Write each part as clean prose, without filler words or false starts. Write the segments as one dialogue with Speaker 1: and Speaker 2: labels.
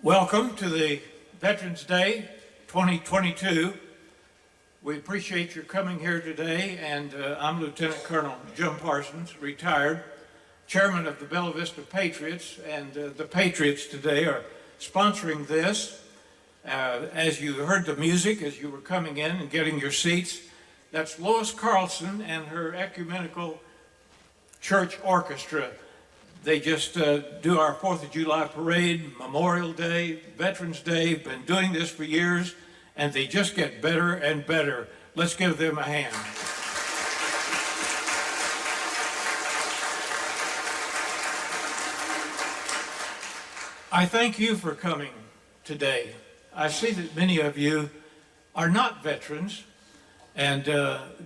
Speaker 1: Welcome to the Veterans Day 2022. We appreciate your coming here today, and I'm Lieutenant Colonel Jim Parsons, retired, Chairman of the Bella Vista Patriots, and the Patriots today are sponsoring this. As you heard the music as you were coming in and getting your seats, that's Lois Carlson and her Ecumenical Church Orchestra. They just do our 4th of July parade, Memorial Day, Veterans Day, been doing this for years, and they just get better and better. Let's give them a hand. I thank you for coming today. I see that many of you are not veterans, and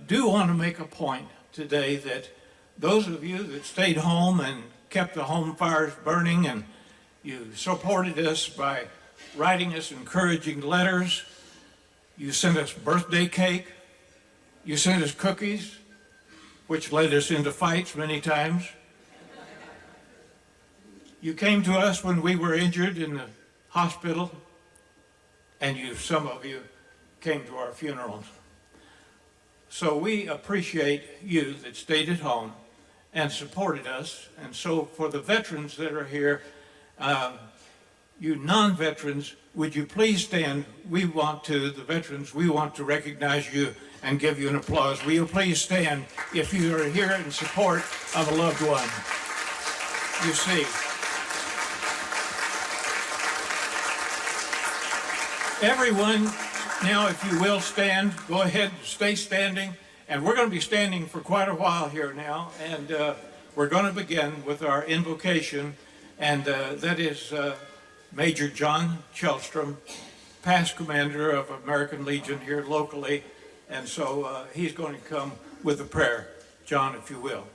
Speaker 1: do want to make a point today that those of you that stayed home and kept the home fires burning, and you supported us by writing us encouraging letters, you sent us birthday cake, you sent us cookies, which led us into fights many times. You came to us when we were injured in the hospital, and some of you came to our funerals. So we appreciate you that stayed at home and supported us. And so for the veterans that are here, you non-veterans, would you please stand? The veterans, we want to recognize you and give you an applause. Will you please stand if you are here in support of a loved one? You see. Everyone, now if you will stand, go ahead, stay standing. And we're going to be standing for quite a while here now, and we're going to begin with our invocation, and that is Major John Chelstrom, past commander of American Legion here locally, and so he's going to come with a prayer. John, if you will.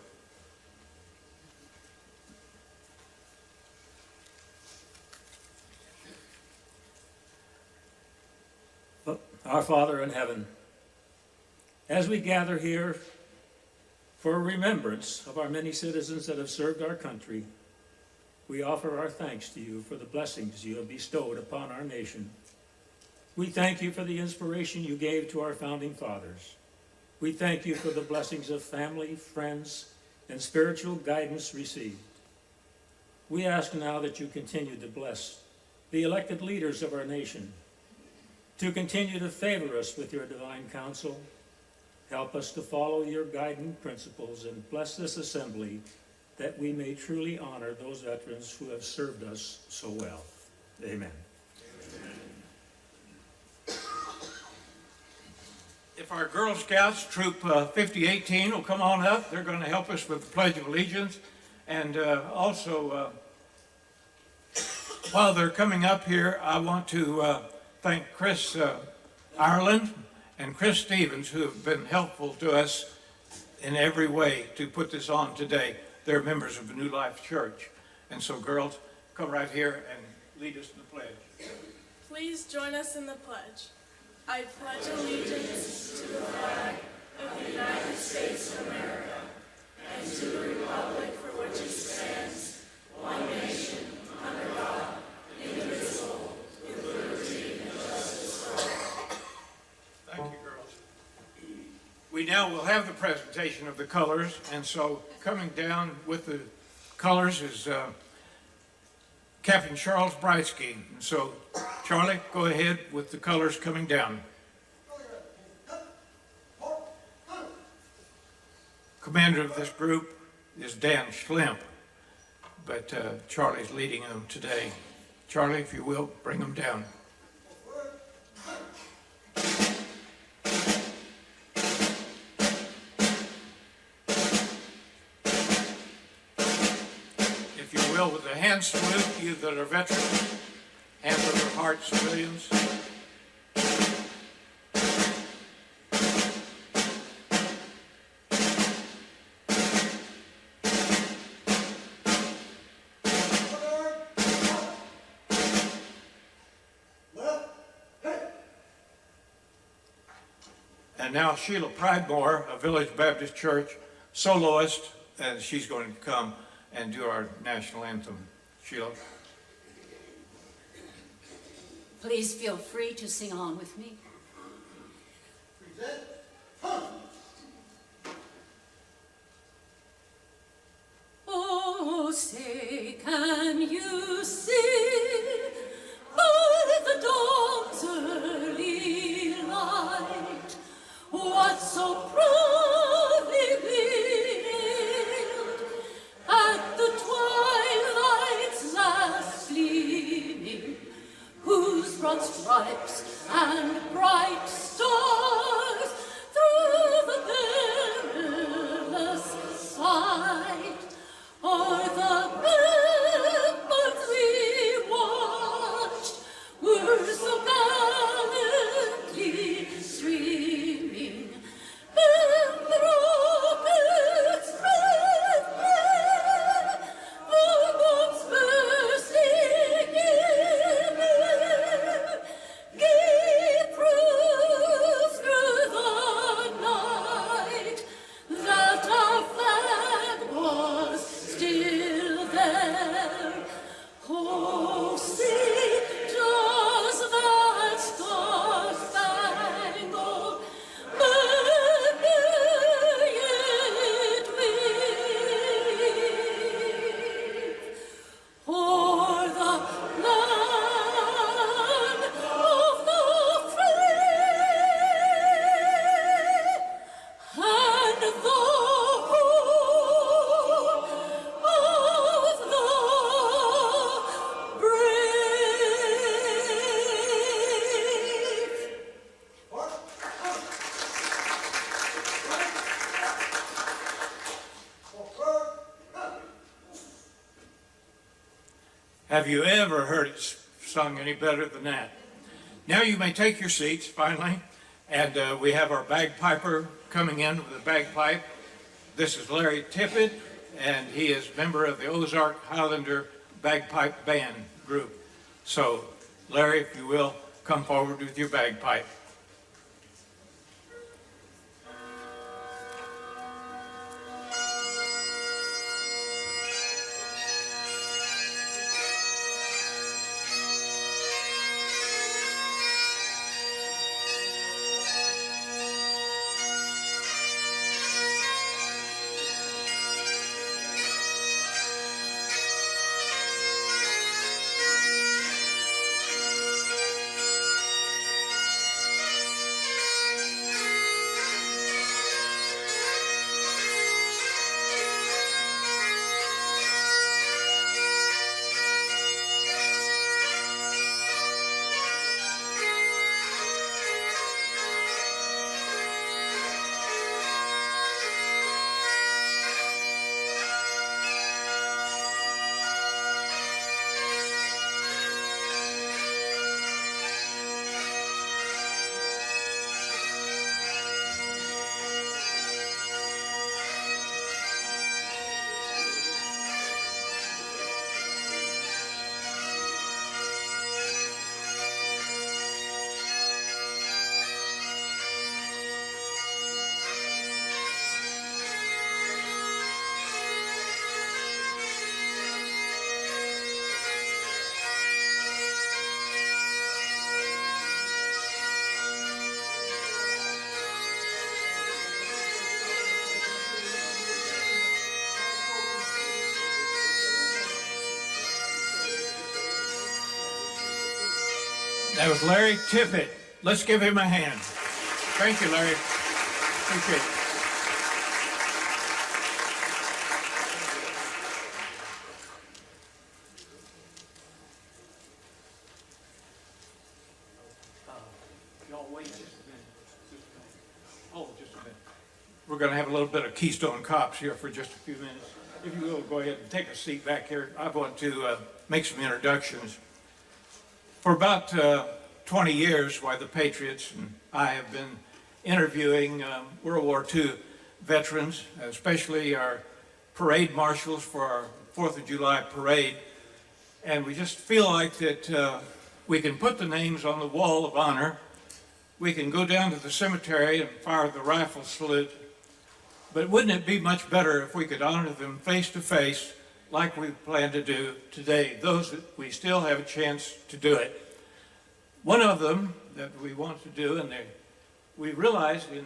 Speaker 2: Our Father in heaven, as we gather here for a remembrance of our many citizens that have served our country, we offer our thanks to you for the blessings you have bestowed upon our nation. We thank you for the inspiration you gave to our founding fathers. We thank you for the blessings of family, friends, and spiritual guidance received. We ask now that you continue to bless the elected leaders of our nation, to continue to favor us with your divine counsel. Help us to follow your guiding principles and bless this assembly that we may truly honor those veterans who have served us so well. Amen.
Speaker 1: If our Girl Scouts, Troop 5018, will come on up, they're going to help us with the Pledge of Allegiance. And also, while they're coming up here, I want to thank Chris Ireland and Chris Stevens, who have been helpful to us in every way to put this on today. They're members of the New Life Church. And so girls, come right here and lead us in the pledge.
Speaker 3: Please join us in the pledge. I pledge allegiance to the flag of the United States of America and to the republic for which it stands, one nation, under God, indivisible, with liberty and justice for all.
Speaker 1: Thank you, girls. We now will have the presentation of the colors, and so coming down with the colors is Captain Charles Breitzke. And so, Charlie, go ahead with the colors coming down. Commander of this group is Dan Schlemp, but Charlie's leading them today. Charlie, if you will, bring them down. With a hand salute, you that are veterans, hands over heart, civilians. And now Sheilah Pridemore, a Village Baptist Church soloist, and she's going to come and do our national anthem. Sheilah.
Speaker 4: Please feel free to sing along with me.
Speaker 5: Present. Huh.
Speaker 4: Oh, say, can you see by the dawn's early light what so proudly we hailed at the twilight's last gleaming, whose broad stripes and bright stars through the perilous sight o'er the ramparts we watched were so gallantly streaming, and the rockets red glare, the bombs bursting in air, gave proof through the night that our flag was still there. Oh, see, does that star-spangled banner yet wave o'er the land of the free and the home of the brave.
Speaker 1: Have you ever heard it sung any better than that? Now you may take your seats, finally, and we have our bagpiper coming in with a bagpipe. This is Larry Tippett, and he is a member of the Ozark Highlander Bagpipe Band group. So, Larry, if you will, come forward with your bagpipe. That was Larry Tippett. Let's give him a hand. Thank you, Larry. Appreciate it. Y'all wait just a minute. Oh, just a minute. We're going to have a little bit of Keystone Cops here for just a few minutes. If you will, go ahead and take a seat back here. I want to make some introductions. For about 20 years, while the Patriots and I have been interviewing World War II veterans, especially our parade marshals for our 4th of July parade. And we just feel like that we can put the names on the wall of honor. We can go down to the cemetery and fire the rifle salute. But wouldn't it be much better if we could honor them face to face like we plan to do today, those that we still have a chance to do it. One of them that we want to do, and we realized in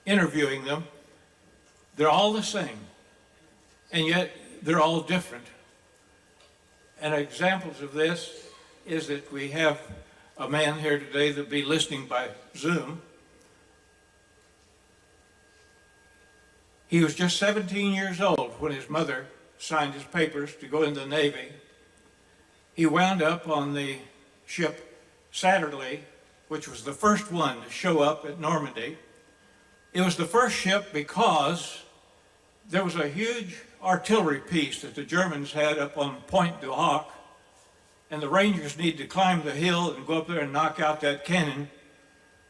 Speaker 1: interviewing them, they're all the same, and yet they're all different. And examples of this is that we have a man here today that'll be listening by Zoom. He was just 17 years old when his mother signed his papers to go into the Navy. He wound up on the ship Saturday, which was the first one to show up at Normandy. It was the first ship because there was a huge artillery piece that the Germans had up on Point du Hoc, and the Rangers needed to climb the hill and go up there and knock out that cannon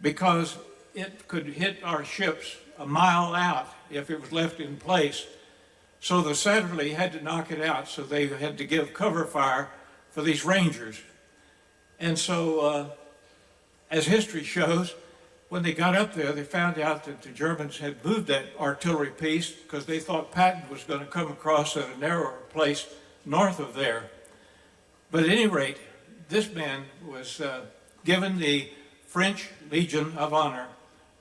Speaker 1: because it could hit our ships a mile out if it was left in place. So the Saturday had to knock it out, so they had to give cover fire for these Rangers. And so, as history shows, when they got up there, they found out that the Germans had moved that artillery piece because they thought Patton was going to come across at a narrower place north of there. But at any rate, this man was given the French Legion of Honor,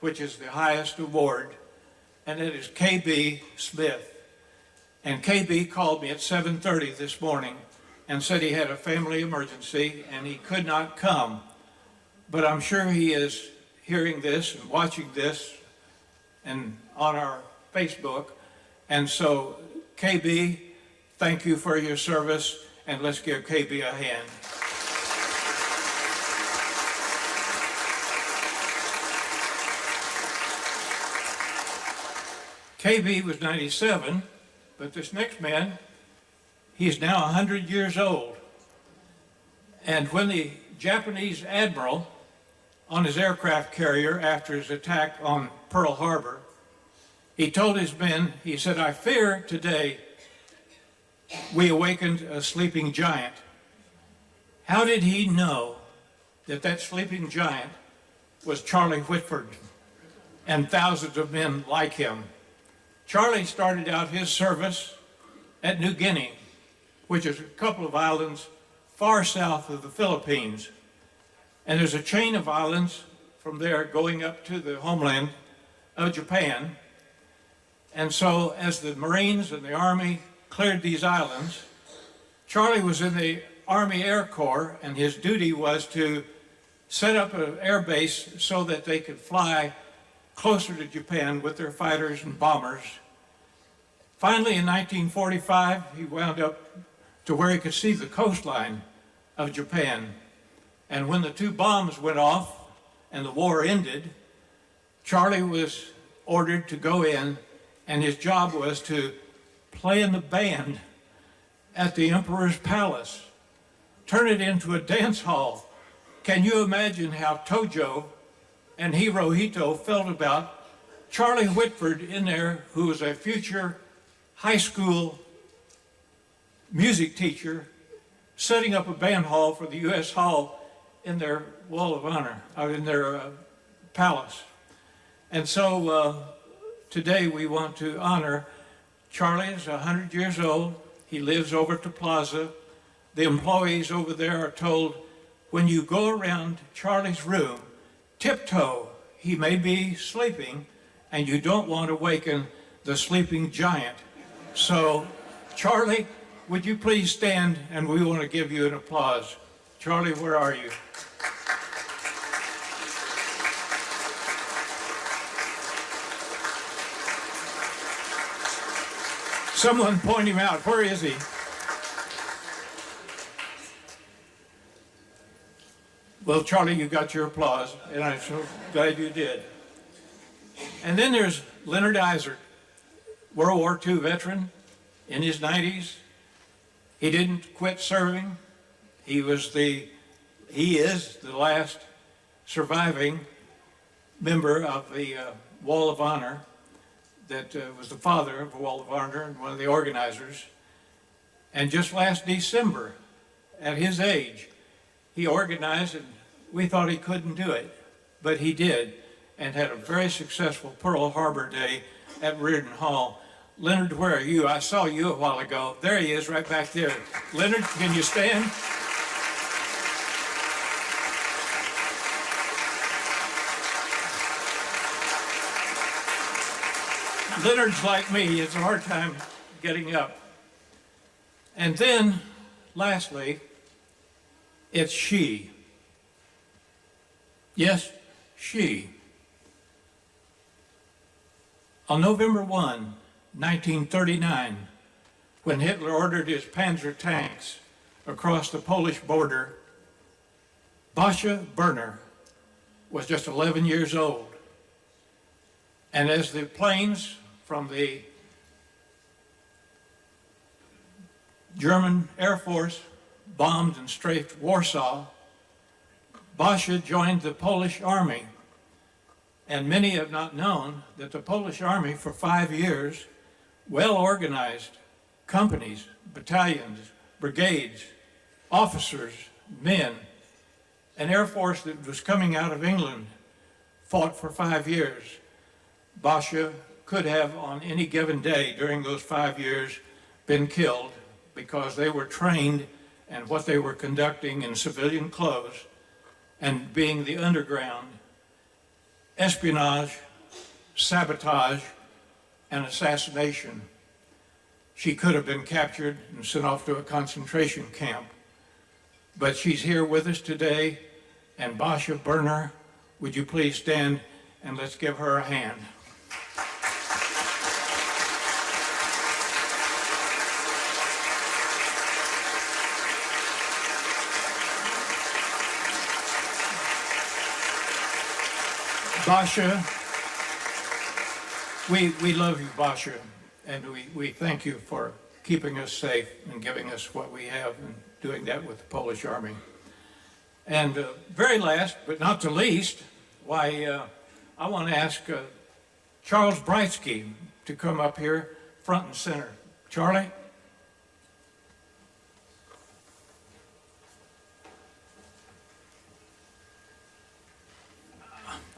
Speaker 1: which is the highest award, and it is K.B. Smith. And KB called me at 7:30 this morning and said he had a family emergency and he could not come. But I'm sure he is hearing this and watching this and on our Facebook. And so, KB, thank you for your service, and let's give KB a hand. KB was 97. But this next man, he's now 100 years old. And when the Japanese admiral on his aircraft carrier after his attack on Pearl Harbor, he told his men, he said, "I fear today we awakened a sleeping giant." How did he know that that sleeping giant was Charlie Whitford and thousands of men like him? Charlie started out his service at New Guinea, which is a couple of islands far south of the Philippines. And there's a chain of islands from there going up to the homeland of Japan. And so as the Marines and the Army cleared these islands, Charlie was in the Army Air Corps, and his duty was to set up an air base so that they could fly closer to Japan with their fighters and bombers. Finally, in 1945, he wound up to where he could see the coastline of Japan. And when the two bombs went off and the war ended, Charlie was ordered to go in, and his job was to play in the band at the Emperor's Palace, turn it into a dance hall. Can you imagine how Tojo and Hirohito felt about Charlie Whitford in there, who was a future high school music teacher, setting up a band hall for the U.S. Hall in their Wall of Honor, in their palace. And so today we want to honor Charlie. Is 100 years old. He lives over at the plaza. The employees over there are told, when you go around Charlie's room, tiptoe. He may be sleeping, and you don't want to waken the sleeping giant. So, Charlie, would you please stand, and we want to give you an applause. Charlie, where are you? Someone point him out. Where is he? Well, Charlie, you got your applause, and I'm so glad you did. And then there's Leonard Izard, World War II veteran in his 90s. He didn't quit serving. He is the last surviving member of the Wall of Honor that was the father of the Wall of Honor and one of the organizers. And just last December, at his age, he organized, and we thought he couldn't do it, but he did, and had a very successful Pearl Harbor Day at Reardon Hall. Leonard, where are you? I saw you a while ago. There he is, right back there. Leonard, can you stand? Leonard's like me, it's a hard time getting up. And then, lastly, it's she. Yes, she. On November 1, 1939, when Hitler ordered his Panzer tanks across the Polish border, Basia Berner was just 11 years old. And as the planes from the German Air Force bombed and strafed Warsaw, Basia joined the Polish Army. And many have not known that the Polish Army for 5 years well-organized companies, battalions, brigades, officers, men, an Air Force that was coming out of England fought for 5 years. Basia could have on any given day during those 5 years been killed because they were trained and what they were conducting in civilian clothes and being the underground, espionage, sabotage, and assassination. She could have been captured and sent off to a concentration camp. But she's here with us today, and Basia Berner, would you please stand and let's give her a hand. Basia, we love you, Basia, and we thank you for keeping us safe and giving us what we have and doing that with the Polish Army. And very last, but not the least, I want to ask Charles Breitzke to come up here front and center. Charlie?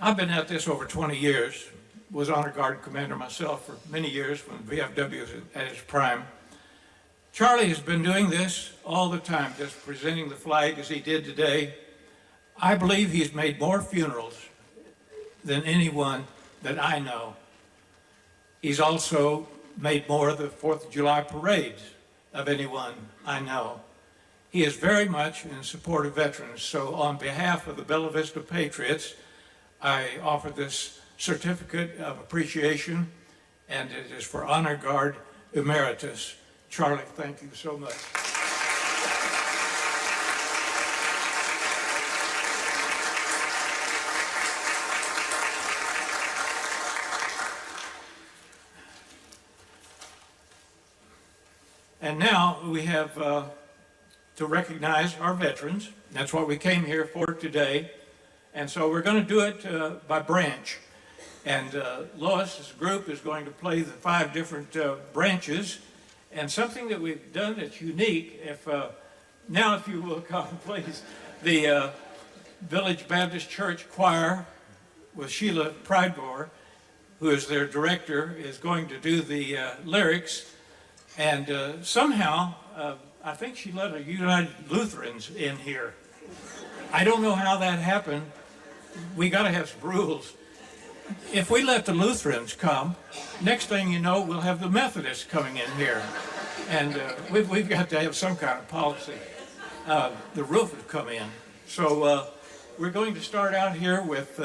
Speaker 1: I've been at this over 20 years, was honor guard commander myself for many years when VFW was at its prime. Charlie has been doing this all the time, just presenting the flag as he did today. I believe he's made more funerals than anyone that I know. He's also made more of the 4th of July parades of anyone I know. He is very much in support of veterans, so on behalf of the Bella Vista Patriots, I offer this certificate of appreciation, and it is for Honor Guard Emeritus. Charlie, thank you so much. And now we have to recognize our veterans. That's what we came here for today. And so we're going to do it by branch. And Lois's group is going to play the 5 different branches. And something that we've done that's unique, now if you will come, please, the Village Baptist Church Choir with Sheilah Pridemore, who is their director, is going to do the lyrics. And somehow, I think she let a United Lutherans in here. I don't know how that happened. We got to have some rules. If we let the Lutherans come, next thing you know, we'll have the Methodists coming in here. And we've got to have some kind of policy. The roof has come in. So we're going to start out here with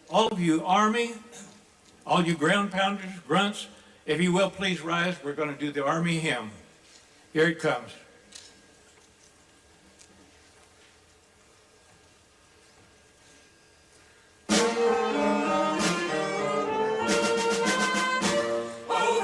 Speaker 1: all of you Army, all you ground pounders, grunts. If you will, please rise. We're going to do the Army hymn. Here it comes.
Speaker 4: Oh,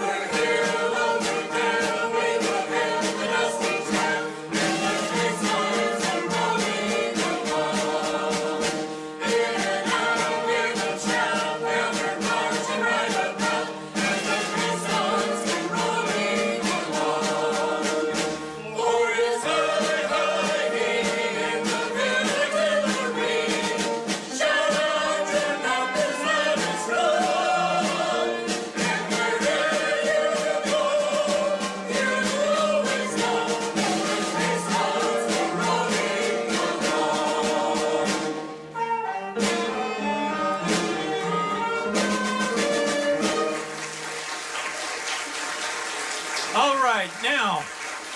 Speaker 1: right, now,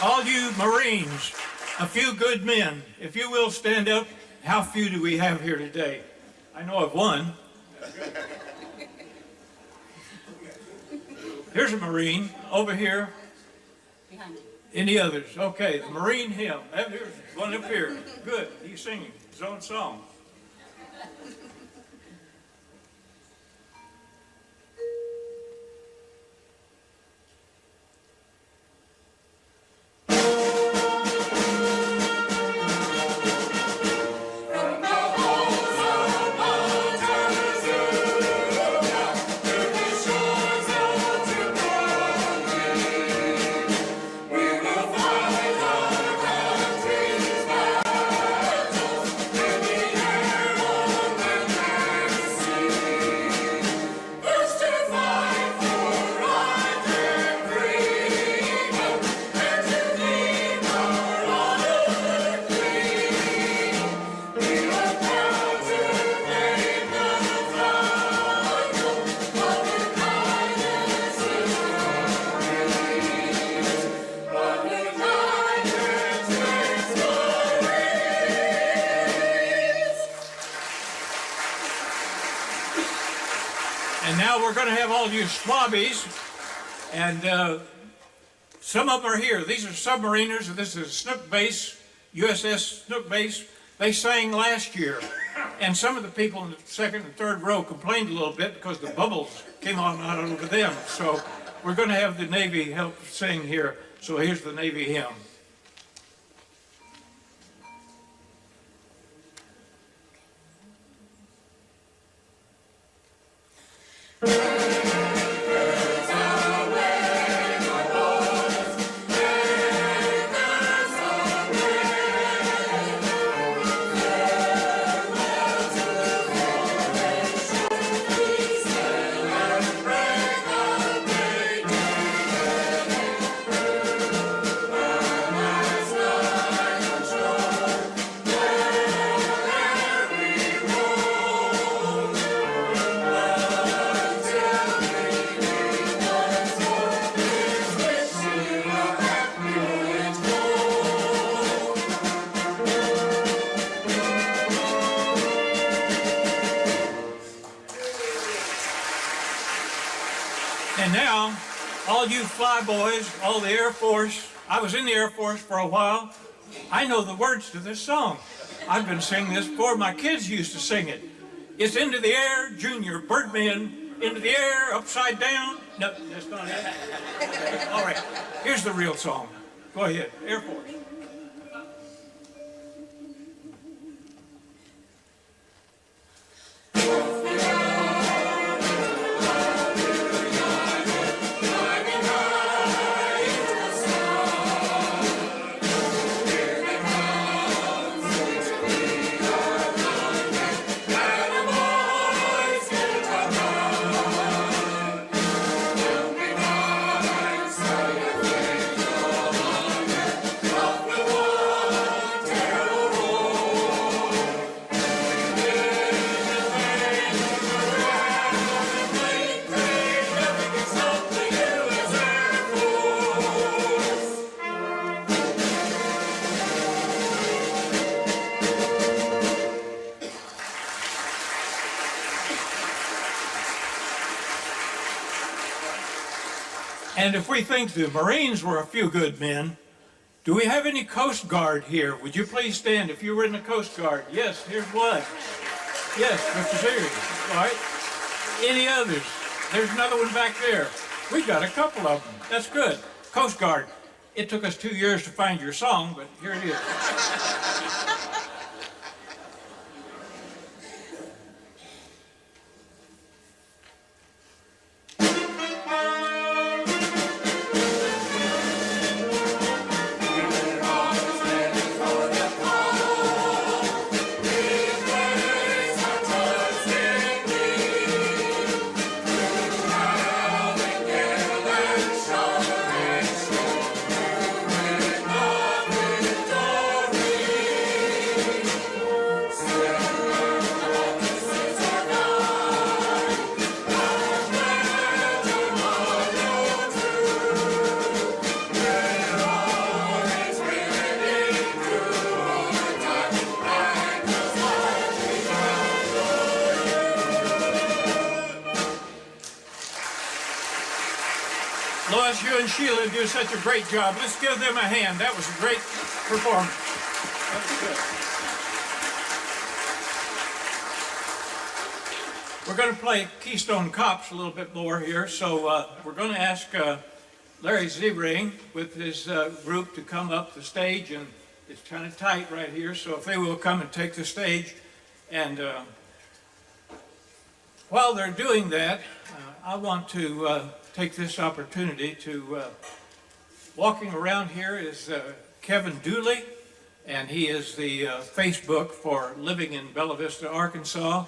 Speaker 1: all you Marines, a few good men, if you will stand up. How few do we have here today? I know of one. Here's a Marine over here.
Speaker 5: Behind me.
Speaker 1: Any others? Okay, the Marine hymn. Here's one up here. Good. He's singing his own song. And now we're going to have all you swabbies, and some of them are here. These are submariners, and this is Snook Base, USS Snook Base. They sang last year, and some of the people in the second and third row complained a little bit because the bubbles came on out over them. So we're going to have the Navy help sing here. So here's the Navy hymn. And now, all you flyboys, all the Air Force, I was in the Air Force for a while. I know the words to this song. I've been singing this before. My kids used to sing it. It's into the air, Junior Birdman, into the air, upside down. No, that's not it. All right, here's the real song. Go ahead, Air Force. And if we think the Marines were a few good men, do we have any Coast Guard here? Would you please stand if you were in the Coast Guard? Yes, here's one. Yes, Mr. Zehring. All right. Any others? There's another one back there. We got a couple of them. That's good. Coast Guard. It took us 2 years to find your song, but here it is. Lois, you and Sheilah do such a great job. Let's give them a hand. That was a great performance.
Speaker 2: That was good.
Speaker 1: We're going to play Keystone Cops a little bit more here, so we're going to ask Larry Zehring with his group to come up the stage, and it's kind of tight right here, so if they will come and take the stage. And while they're doing that, I want to take this opportunity to, walking around here is Kevin Dooley, and he is the Facebook for living in Bella Vista, Arkansas.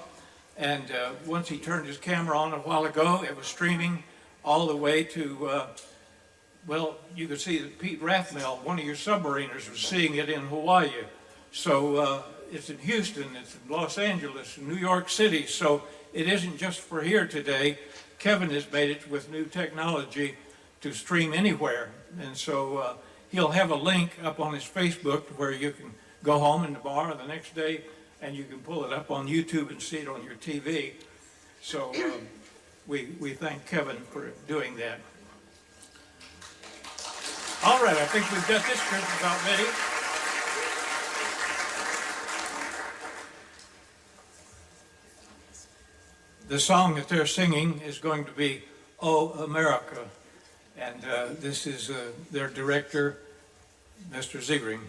Speaker 1: And once he turned his camera on a while ago, it was streaming all the way to, well, you could see that Pete Rathmel, one of your submariners, was seeing it in Hawaii. So it's in Houston, it's in Los Angeles, in New York City. So it isn't just for here today. Kevin has made it with new technology to stream anywhere. And so he'll have a link up on his Facebook where you can go home in tomorrow or the next day, and you can pull it up on YouTube and see it on your TV. So we thank Kevin for doing that. All right, I think we've got this group about ready. The song that they're singing is going to be "Oh America," and this is their director, Mr. Zehring.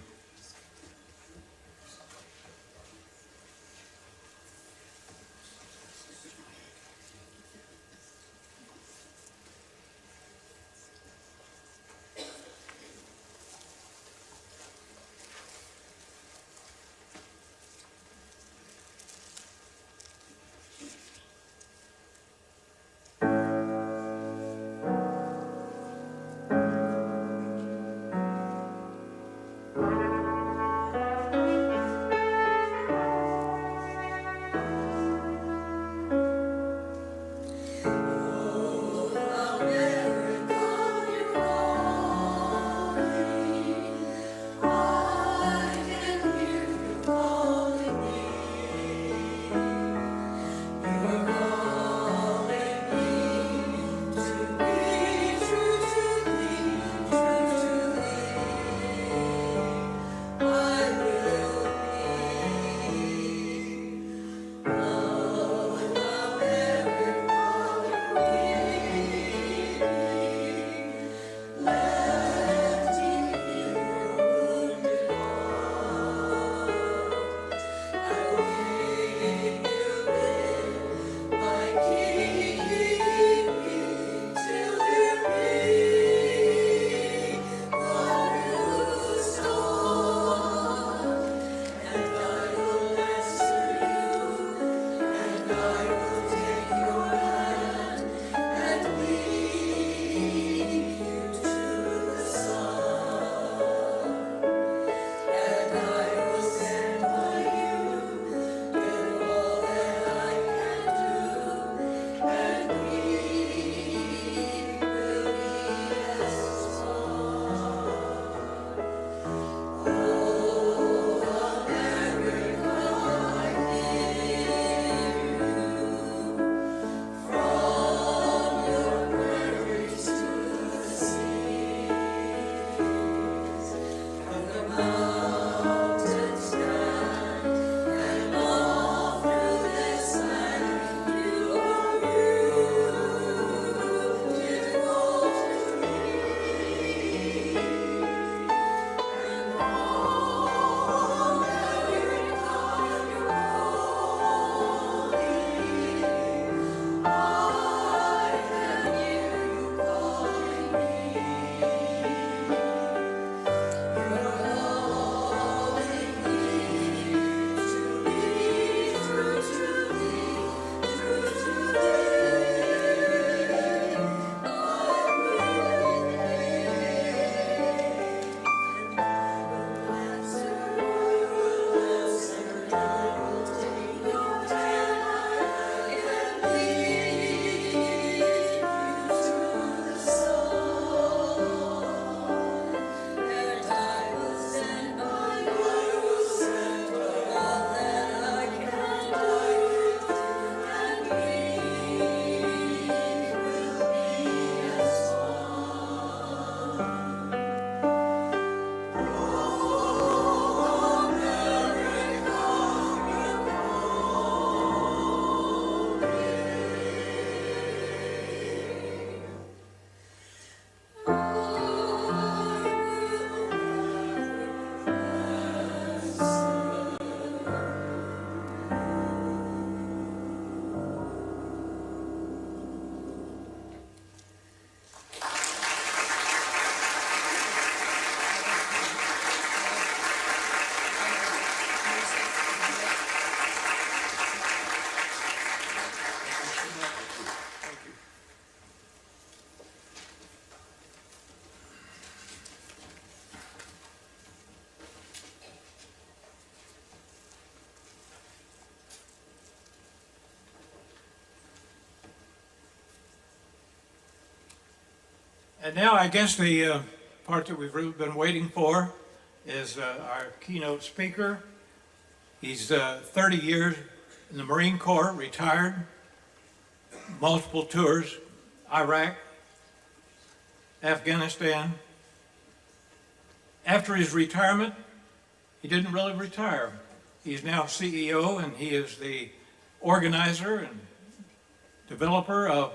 Speaker 1: And now I guess the part that we've really been waiting for is our keynote speaker. He's 30 years in the Marine Corps, retired, multiple tours, Iraq, Afghanistan. After his retirement, he didn't really retire. He's now CEO, and he is the organizer and developer of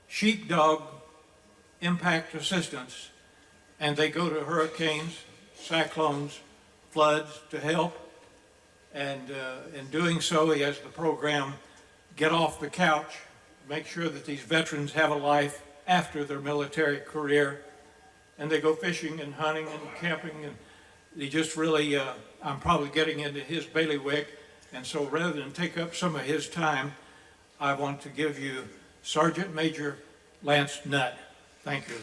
Speaker 1: Sheepdog Impact Assistance, and they go to hurricanes, cyclones, floods to help, and in doing so he has the program Get Off the Couch, make sure that these veterans have a life after their military career, and they go fishing and hunting and camping, and he just really, I'm probably getting into his bailiwick, and so rather than take up some of his time, I want to give you Sergeant Major Lance Nutt. Thank you.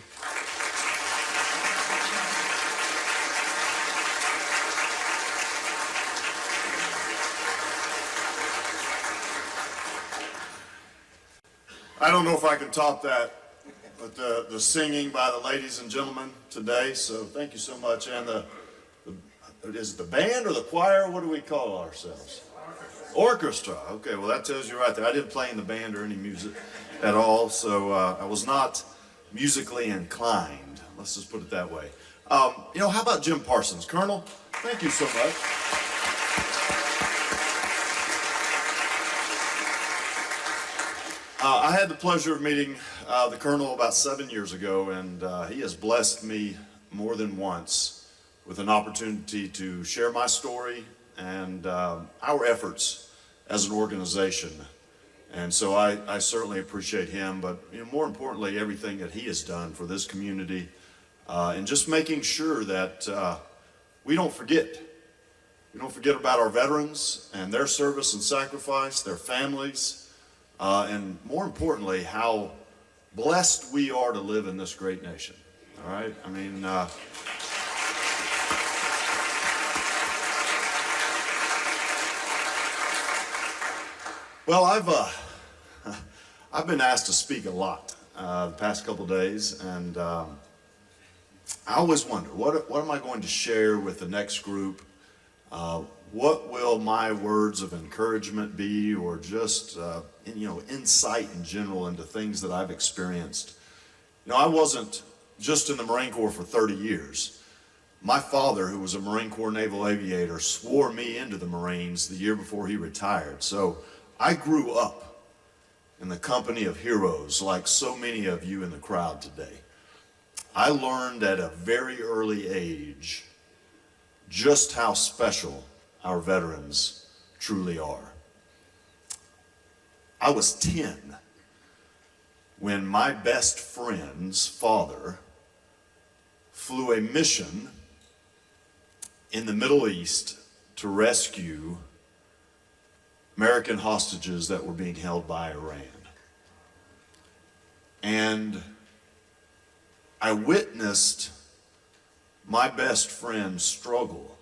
Speaker 5: I don't know if I can top that, but the singing by the ladies and gentlemen today, so thank you so much. And is it the band or the choir? What do we call ourselves? Orchestra. Okay, well that tells you right there. I didn't play in the band or any music at all, so I was not musically inclined. Let's just put it that way. You know, how about Jim Parsons? Colonel, thank you so much. I had the pleasure of meeting the Colonel about 7 years ago, and he has blessed me more than once with an opportunity to share my story and our efforts as an organization. And so I certainly appreciate him, but you know, more importantly, everything that he has done for this community, and just making sure that we don't forget. We don't forget about our veterans and their service and sacrifice, their families, and more importantly, how blessed we are to live in this great nation. All right? I mean, well, I've been asked to speak a lot the past couple days, and I always wonder, what am I going to share with the next group? What will my words of encouragement be, or just you know, insight in general into things that I've experienced? You know, I wasn't just in the Marine Corps for 30 years. My father, who was a Marine Corps naval aviator, swore me into the Marines the year before he retired. So I grew up in the company of heroes like so many of you in the crowd today. I learned at a very early age just how special our veterans truly are. I was 10 when my best friend's father flew a mission in the Middle East to rescue American hostages that were being held by Iran. And I witnessed my best friend struggle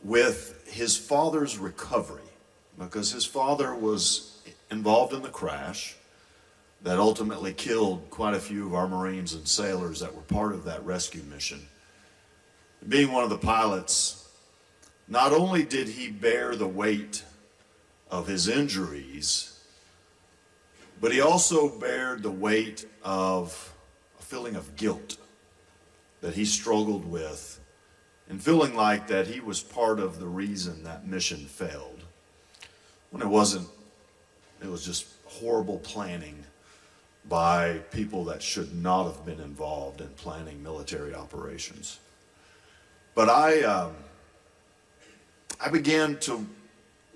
Speaker 5: with his father's recovery, because his father was involved in the crash that ultimately killed quite a few of our Marines and sailors that were part of that rescue mission. Being one of the pilots, not only did he bear the weight of his injuries, but he also bared the weight of a feeling of guilt that he struggled with, and feeling like that he was part of the reason that mission failed. When it wasn't, it was just horrible planning by people that should not have been involved in planning military operations. But I began to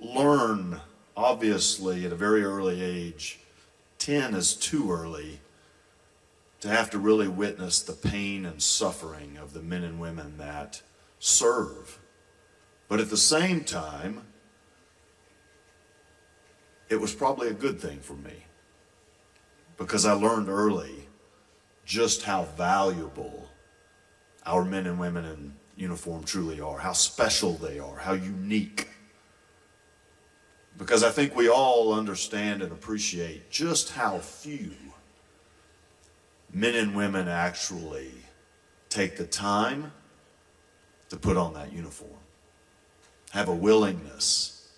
Speaker 5: learn, obviously, at a very early age. 10 is too early to have to really witness the pain and suffering of the men and women that serve. But at the same time, it was probably a good thing for me, because I learned early just how valuable our men and women in uniform truly are, how special they are, how unique. Because I think we all understand and appreciate just how few men and women actually take the time to put on that uniform, have a willingness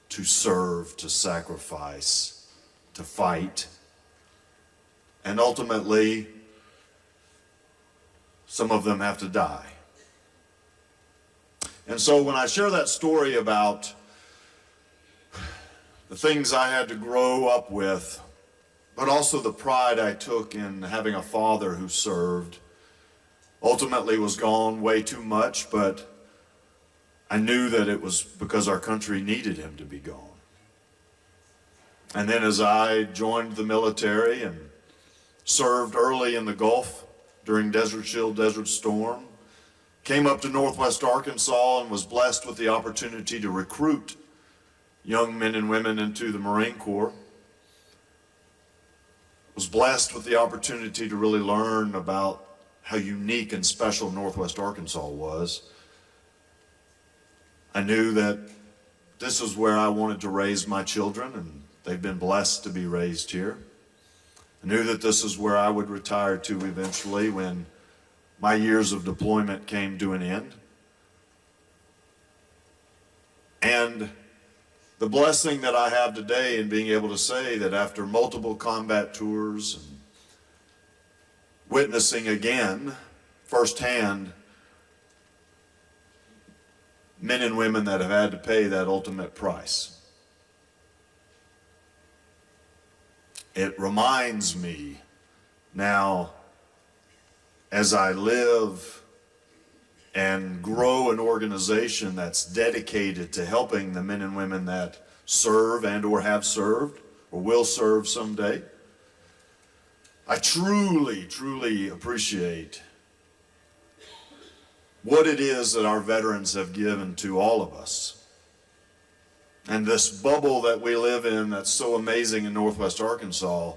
Speaker 5: to serve, to sacrifice, to fight, and ultimately, some of them have to die. And so when I share that story about the things I had to grow up with, but also the pride I took in having a father who served, ultimately was gone way too much, but I knew that it was because our country needed him to be gone. And then as I joined the military and served early in the Gulf during Desert Shield, Desert Storm, came up to Northwest Arkansas and was blessed with the opportunity to recruit young men and women into the Marine Corps. Was blessed with the opportunity to really learn about how unique and special Northwest Arkansas was. I knew that this is where I wanted to raise my children, and they've been blessed to be raised here. I knew that this is where I would retire to eventually when my years of deployment came to an end. And the blessing that I have today in being able to say that after multiple combat tours and witnessing again firsthand men and women that have had to pay that ultimate price, it reminds me now as I live and grow an organization that's dedicated to helping the men and women that serve and or have served or will serve someday. I truly, truly appreciate what it is that our veterans have given to all of us. And this bubble that we live in that's so amazing in Northwest Arkansas,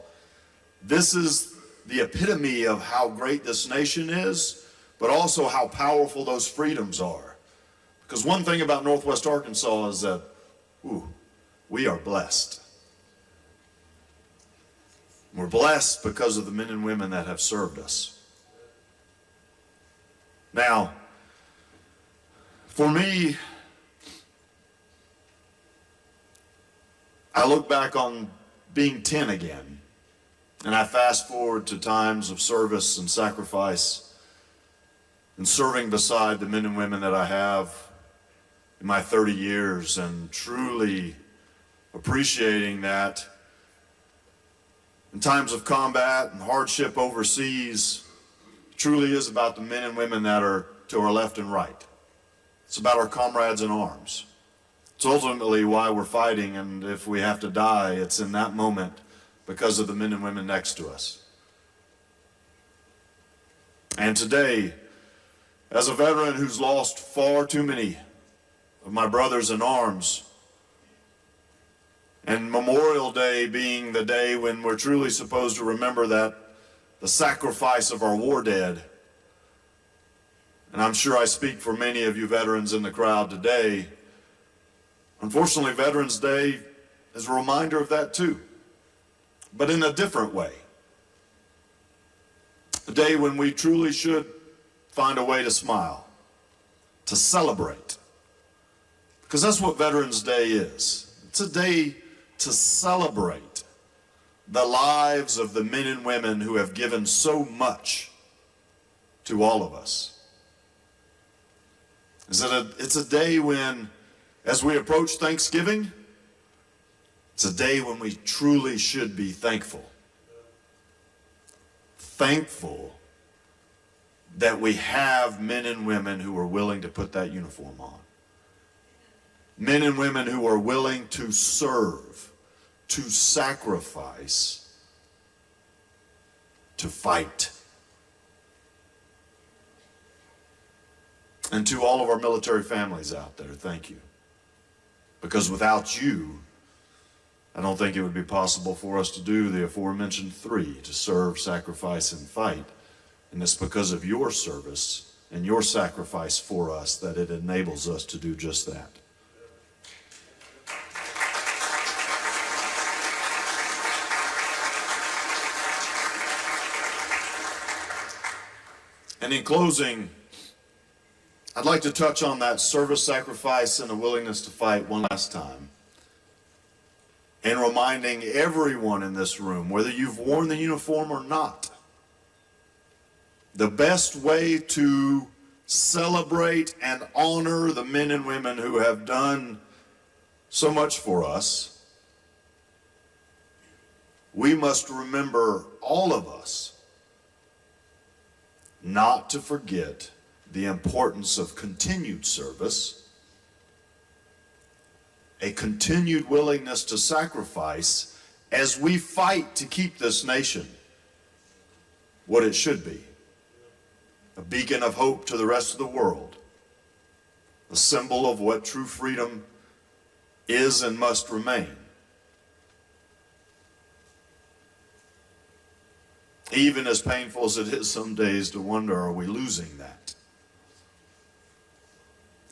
Speaker 5: this is the epitome of how great this nation is, but also how powerful those freedoms are. Because one thing about Northwest Arkansas is that, we are blessed. We're blessed because of the men and women that have served us. Now, for me, I look back on being 10 again, and I fast forward to times of service and sacrifice and serving beside the men and women that I have in my 30 years and truly appreciating that in times of combat and hardship overseas, it truly is about the men and women that are to our left and right. It's about our comrades in arms. It's ultimately why we're fighting, and if we have to die, it's in that moment because of the men and women next to us. And today, as a veteran who's lost far too many of my brothers in arms, and Memorial Day being the day when we're truly supposed to remember that the sacrifice of our war dead, and I'm sure I speak for many of you veterans in the crowd today, unfortunately Veterans Day is a reminder of that too, but in a different way. A day when we truly should find a way to smile, to celebrate, because that's what Veterans Day is. It's a day to celebrate the lives of the men and women who have given so much to all of us. It's a day when, as we approach Thanksgiving, it's a day when we truly should be thankful. Thankful that we have men and women who are willing to put that uniform on. Men and women who are willing to serve, to sacrifice, to fight. And to all of our military families out there, thank you. Because without you, I don't think it would be possible for us to do the aforementioned three, to serve, sacrifice, and fight. And it's because of your service and your sacrifice for us that it enables us to do just that. And in closing, I'd like to touch on that service, sacrifice, and a willingness to fight one last time. And reminding everyone in this room, whether you've worn the uniform or not, the best way to celebrate and honor the men and women who have done so much for us, we must remember, all of us, not to forget the importance of continued service, a continued willingness to sacrifice as we fight to keep this nation what it should be. A beacon of hope to the rest of the world, a symbol of what true freedom is and must remain. Even as painful as it is some days to wonder, are we losing that?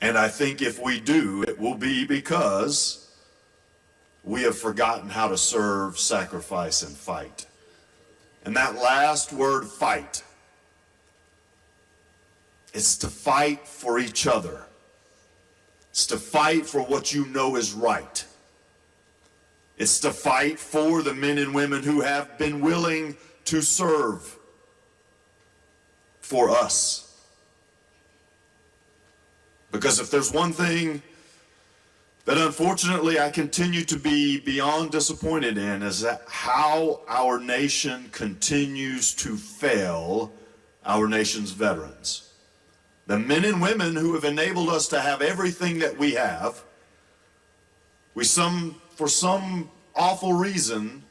Speaker 5: And I think if we do, it will be because we have forgotten how to serve, sacrifice, and fight. And that last word, fight, it's to fight for each other. It's to fight for what you know is right. It's to fight for the men and women who have been willing to serve for us. Because if there's one thing that unfortunately I continue to be beyond disappointed in, is that how our nation continues to fail our nation's veterans. The men and women who have enabled us to have everything that we have, for some awful reason,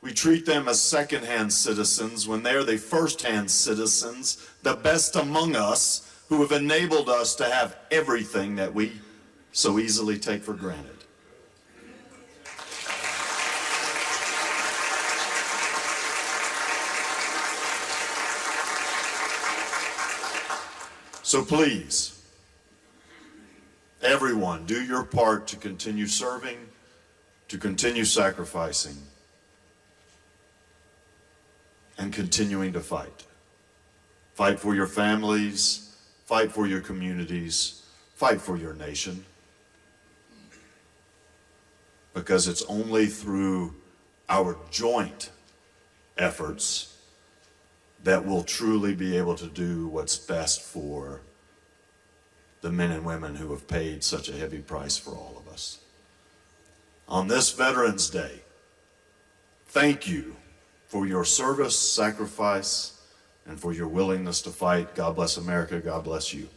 Speaker 5: we treat them as second-hand citizens when they're the first-hand citizens, the best among us, who have enabled us to have everything that we so easily take for granted. So please, everyone, do your part to continue serving, to continue sacrificing, and continuing to fight. Fight for your families, fight for your communities, fight for your nation. Because it's only through our joint efforts that we'll truly be able to do what's best for the men and women who have paid such a heavy price for all of us. On this Veterans Day, thank you for your service, sacrifice, and for your willingness to fight. God bless America. God bless you.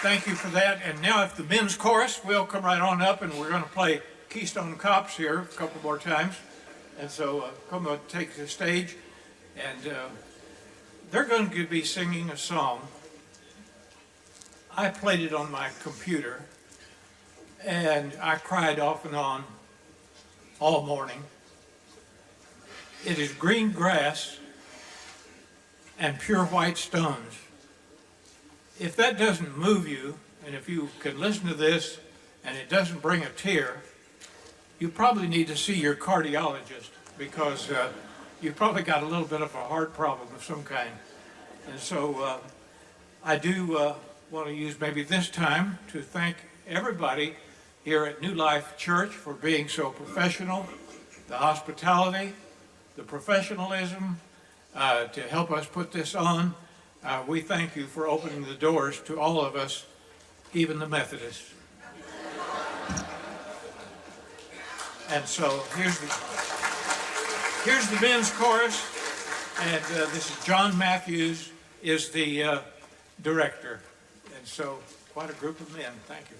Speaker 1: Thank you for that. And now if the men's chorus will come right on up, and we're going to play Keystone Cops here a couple more times. And so come and take the stage. And they're going to be singing a song. I played it on my computer, and I cried off and on all morning. It is green grass and pure white stones. If that doesn't move you, and if you can listen to this and it doesn't bring a tear, you probably need to see your cardiologist, because you've probably got a little bit of a heart problem of some kind. And so I do want to use maybe this time to thank everybody here at New Life Church for being so professional, the hospitality, the professionalism to help us put this on. We thank you for opening the doors to all of us, even the Methodists. And so here's the men's chorus, and this is John Matthews is the director. And so quite a group of men. Thank you.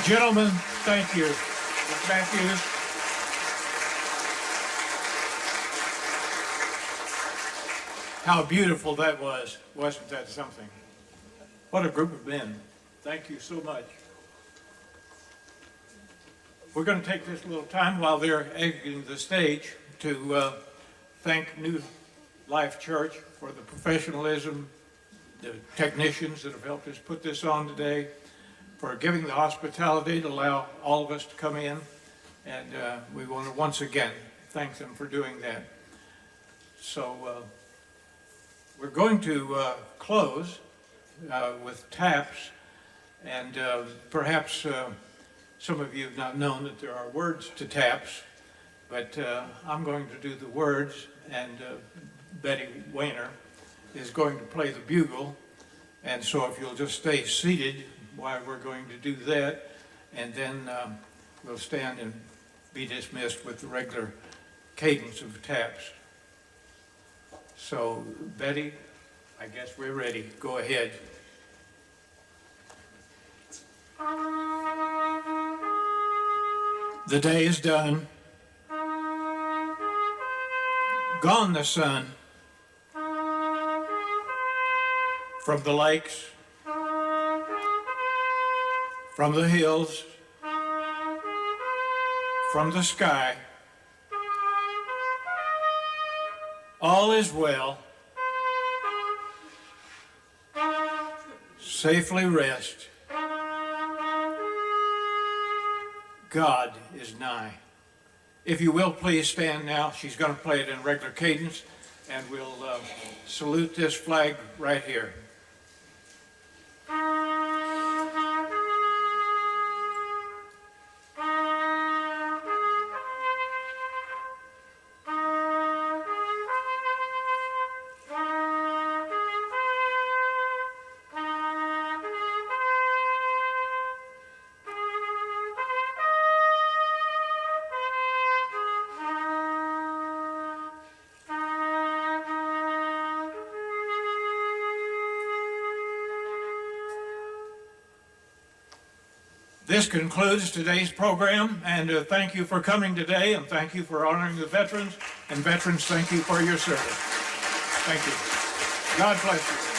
Speaker 1: Gentlemen, thank you. Ms. Matthews. How beautiful that was. Wasn't that something? What a group of men. Thank you so much. We're going to take this little time while they're exiting the stage to thank New Life Church for the professionalism, the technicians that have helped us put this on today, for giving the hospitality to allow all of us to come in. And we want to once again thank them for doing that. So we're going to close with taps. And perhaps some of you have not known that there are words to taps, but I'm going to do the words, and Betty Wehner is going to play the bugle. And so if you'll just stay seated while we're going to do that, and then we'll stand and be dismissed with the regular cadence of taps. So Betty, I guess we're ready. Go ahead. The day is done. Gone the sun. From the lakes, from the hills, from the sky. All is well. Safely rest. God is nigh. If you will, please stand now. She's going to play it in regular cadence, and we'll salute this flag right here. This concludes today's program, and thank you for coming today, and thank you for honoring the veterans, and veterans, thank you for your service. Thank you. God bless you.